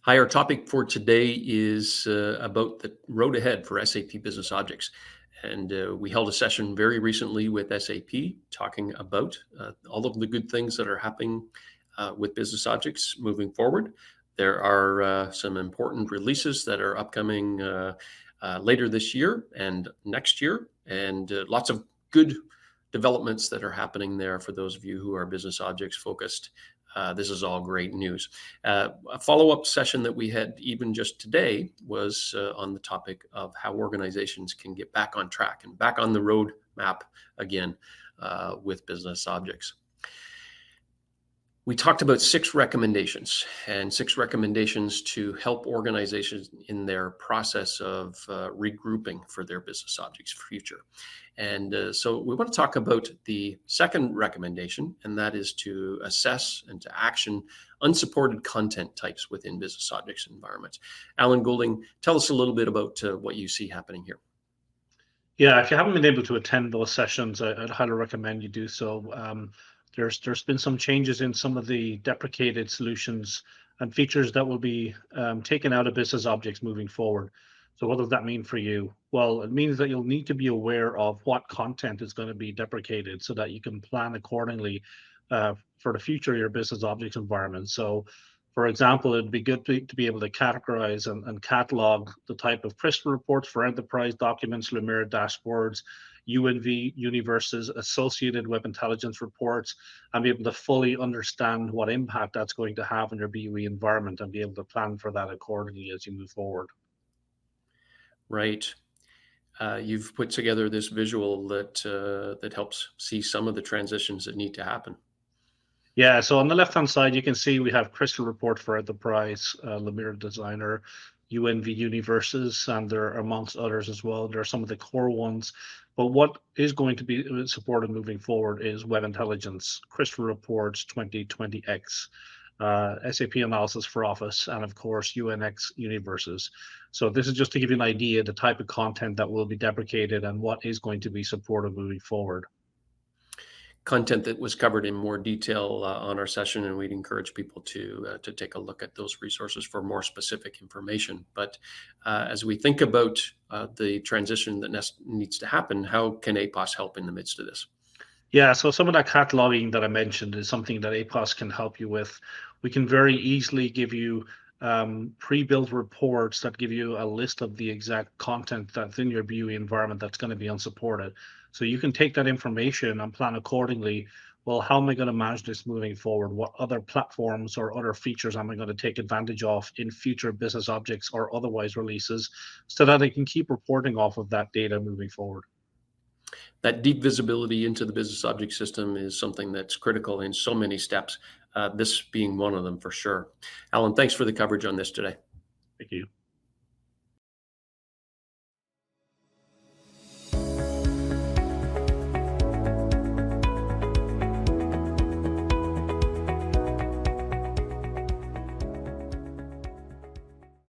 Hi, our topic for today is about the road ahead for SAP Business Objects. And we held a session very recently with SAP talking about all of the good things that are happening with Business Objects moving forward. There are some important releases that are upcoming later this year and next year, and lots of good developments that are happening there for those of you who are Business Objects focused. This is all great news. A follow-up session that we had even just today was on the topic of how organizations can get back on track and back on the road map again with Business Objects. We talked about 6 recommendations to help organizations in their process of regrouping for their business objects future. And so we want to talk about the second recommendation, and that is to assess and to action unsupported content types within business objects environments. Alan Goulding, tell us a little bit about what you see happening here. Yeah, if you haven't been able to attend those sessions, I'd highly recommend you do so. There's been some changes in some of the deprecated solutions and features that will be taken out of business objects moving forward. So what does that mean for you? Well, it means that you'll need to be aware of what content is going to be deprecated so that you can plan accordingly for the future of your business objects environment. So, for example, it'd be good to be able to categorize and catalog the type of crystal reports for enterprise documents, Lumira dashboards, UNV universes, associated web intelligence reports, and be able to fully understand what impact that's going to have on your BUE environment and be able to plan for that accordingly as you move forward. Right. You've put together this visual that that helps see some of the transitions that need to happen. Yeah, so on the left-hand side, you can see we have Crystal Report for Enterprise, Lumira Designer, UNV Universes, and there are amongst others as well. There are some of the core ones. But what is going to be supported moving forward is Web Intelligence, Crystal Reports 2020X, SAP Analysis for Office, and of course, UNX Universes. So this is just to give you an idea the type of content that will be deprecated and what is going to be supported moving forward. Content that was covered in more detail on our session, and we'd encourage people to take a look at those resources for more specific information. But as we think about the transition that needs to happen, how can APOS help in the midst of this? Yeah, so some of that cataloging that I mentioned is something that APOS can help you with. We can very easily give you pre-built reports that give you a list of the exact content that's in your BUE environment that's going to be unsupported. So you can take that information and plan accordingly. Well, how am I going to manage this moving forward? What other platforms or other features am I going to take advantage of in future business objects or otherwise releases so that I can keep reporting off of that data moving forward? That deep visibility into the business object system is something that's critical in so many steps, this being one of them for sure. Alan, thanks for the coverage on this today. Thank you.